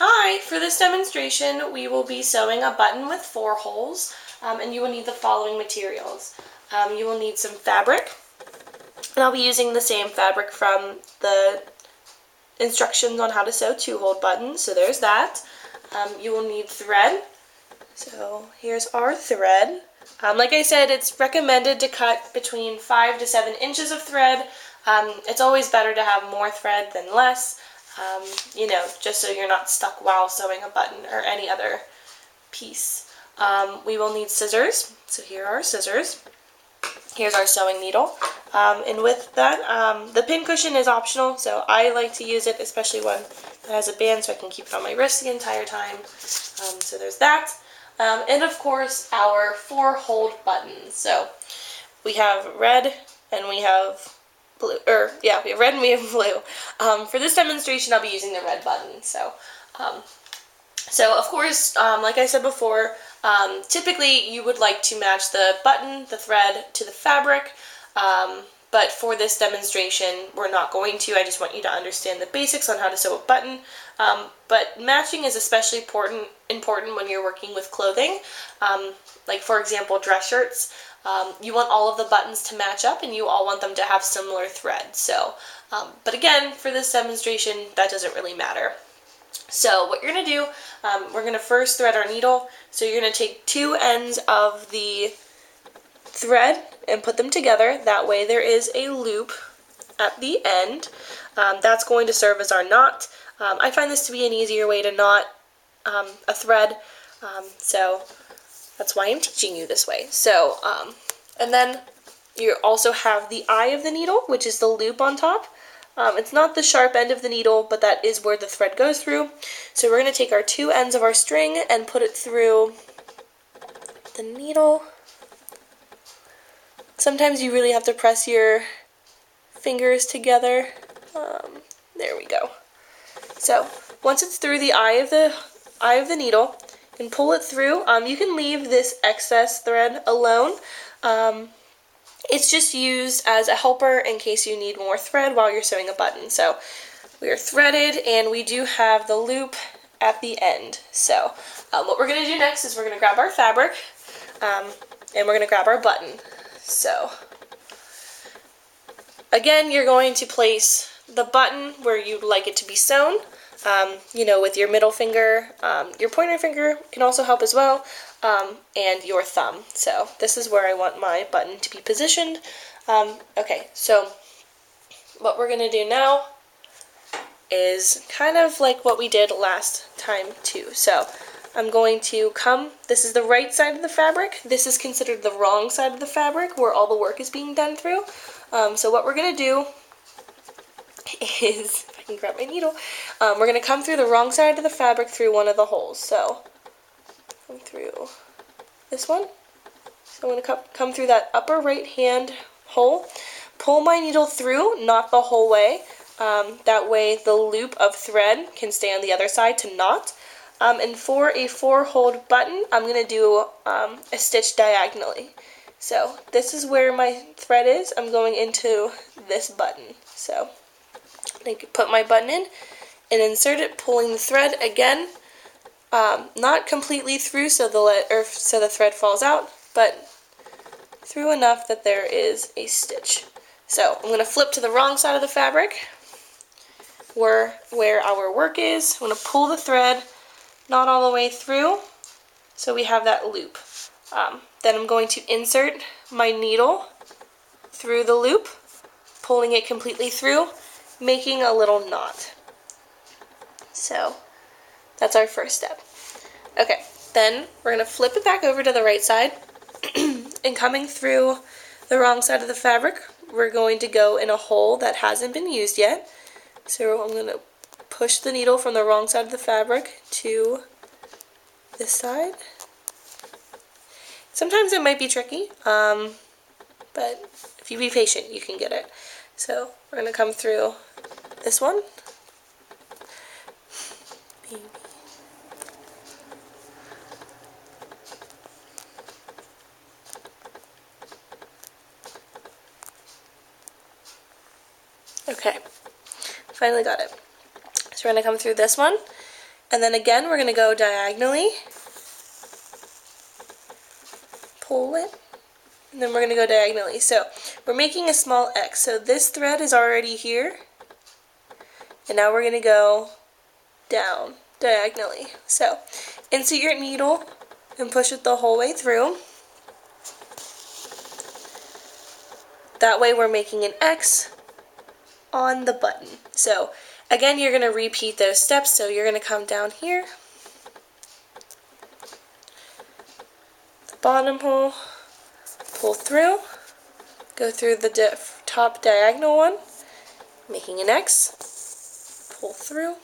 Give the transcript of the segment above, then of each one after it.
Hi, for this demonstration we will be sewing a button with 4 holes and you will need the following materials. You will need some fabric, and I'll be using the same fabric from the instructions on how to sew 2-hole buttons, so there's that. You will need thread, so here's our thread. Like I said, it's recommended to cut between 5 to 7 inches of thread. It's always better to have more thread than less. Just so you're not stuck while sewing a button or any other piece. We will need scissors, so here are our scissors. Here's our sewing needle, and with that, the pin cushion is optional, so I like to use it, especially when it has a band so I can keep it on my wrist the entire time. So there's that. And of course, our 4-hole buttons. So we have red and we have blue, we have red and we have blue. For this demonstration, I'll be using the red button. So of course, like I said before, typically you would like to match the button, the thread, to the fabric. But for this demonstration, we're not going to. I just want you to understand the basics on how to sew a button. But matching is especially important when you're working with clothing. Like for example, dress shirts. You want all of the buttons to match up and you all want them to have similar thread. So, but again, for this demonstration, that doesn't really matter. So what you're going to do, we're going to first thread our needle. So you're going to take 2 ends of the thread and put them together. That way there is a loop at the end. That's going to serve as our knot. I find this to be an easier way to knot a thread, so that's why I'm teaching you this way. So, and then you also have the eye of the needle, which is the loop on top. It's not the sharp end of the needle, but that is where the thread goes through. So we're going to take our 2 ends of our string and put it through the needle. Sometimes you really have to press your fingers together. There we go. So once it's through the eye of the needle, and pull it through. You can leave this excess thread alone. It's just used as a helper in case you need more thread while you're sewing a button. So we are threaded and we do have the loop at the end. So what we're going to do next is we're going to grab our fabric and we're going to grab our button. So again, you're going to place the button where you'd like it to be sewn. With your middle finger, your pointer finger can also help as well, and your thumb. So this is where I want my button to be positioned. Okay, so what we're going to do now is kind of like what we did last time too. So I'm going to this is the right side of the fabric. This is considered the wrong side of the fabric where all the work is being done through. So what we're going to do is, if I can grab my needle, we're going to come through the wrong side of the fabric through one of the holes. So come through this one. So I'm going to come through that upper right hand hole, pull my needle through, not the whole way. That way the loop of thread can stay on the other side to knot. And for a 4-hole button, I'm going to do a stitch diagonally. So this is where my thread is. I'm going into this button. So I can put my button in and insert it, pulling the thread again, not completely through so the thread falls out, but through enough that there is a stitch. So I'm going to flip to the wrong side of the fabric where our work is. I'm going to pull the thread not all the way through so we have that loop. Then I'm going to insert my needle through the loop, pulling it completely through, making a little knot. So that's our first step. Okay, then we're going to flip it back over to the right side, and coming through the wrong side of the fabric, we're going to go in a hole that hasn't been used yet. So I'm going to push the needle from the wrong side of the fabric to this side. Sometimes it might be tricky, but if you be patient, you can get it. So we're going to come through this one. Okay, finally got it. So we're going to come through this one, And then again, we're going to go diagonally, pull it, and then we're going to go diagonally. So we're making a small X. So this thread is already here, and now we're going to go down diagonally. So insert your needle and push it the whole way through. That way we're making an X on the button. So again, you're going to repeat those steps. So you're going to come down here, the bottom hole, pull through, go through the top diagonal one, making an X, pull through,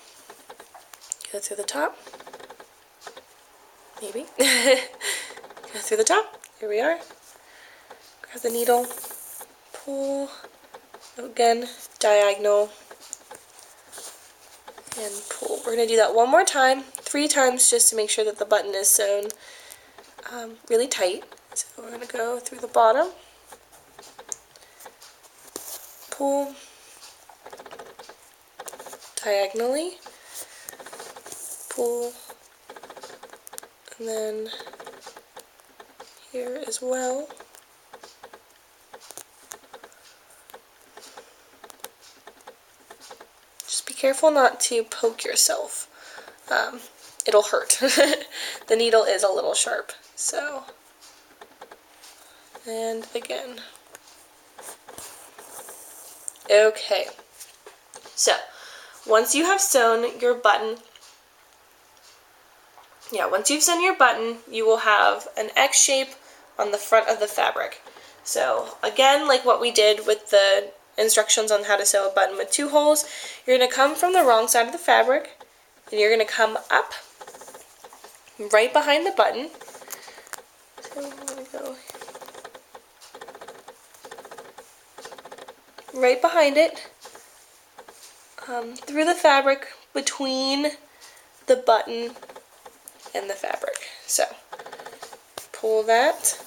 go through the top, maybe, go through the top, here we are, grab the needle, pull, again, diagonal, and pull. We're going to do that one more time, 3 times, just to make sure that the button is sewn really tight. So we're going to go through the bottom, pull, diagonally, pull, and then here as well. Just be careful not to poke yourself. It'll hurt. The needle is a little sharp, so, and again. Okay, so once you have sewn your button, once you've sewn your button, you will have an X shape on the front of the fabric. So again, like what we did with the instructions on how to sew a button with 2 holes, you're going to come from the wrong side of the fabric, and you're going to come up right behind the button. So I'm going to go right behind it, through the fabric, between the button and the fabric. So pull that.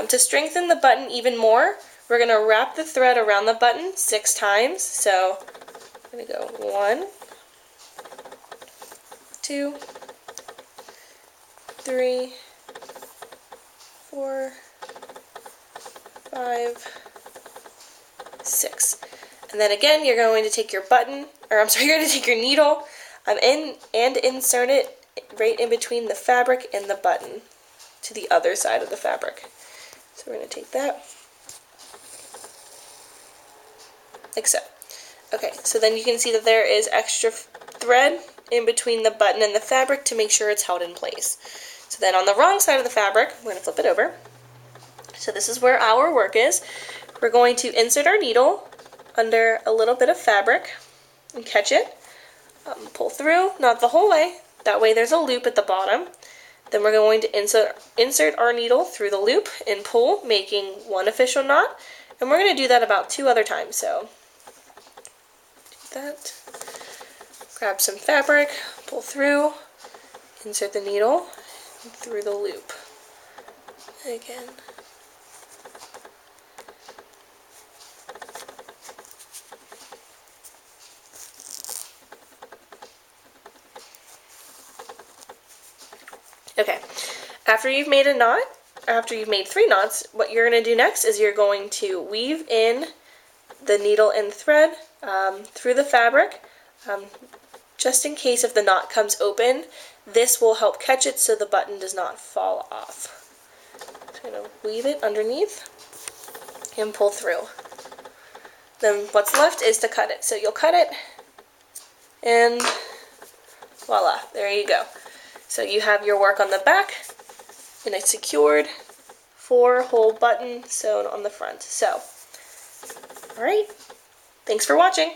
To strengthen the button even more, we're going to wrap the thread around the button 6 times. So I'm going to go 1, 2, 3, 4, 5, 6. And then again, you're going to take your button, or I'm sorry, you're going to take your needle and insert it right in between the fabric and the button to the other side of the fabric. So we're going to take that, like so. Okay, so then you can see that there is extra thread in between the button and the fabric to make sure it's held in place. So then on the wrong side of the fabric, we're going to flip it over. So this is where our work is. We're going to insert our needle under a little bit of fabric and catch it. Pull through, not the whole way. That way there's a loop at the bottom. Then we're going to insert our needle through the loop and pull, making 1 official knot. And we're going to do that about 2 other times. So do that. Grab some fabric, pull through, insert the needle through the loop. Again. Okay, after you've made a knot, after you've made 3 knots, what you're going to do next is you're going to weave in the needle and thread through the fabric. Just in case if the knot comes open, this will help catch it so the button does not fall off. So I'm going to weave it underneath and pull through. Then what's left is to cut it. So you'll cut it and voila, there you go. So you have your work on the back and a secured 4-hole button sewn on the front. So, alright, thanks for watching.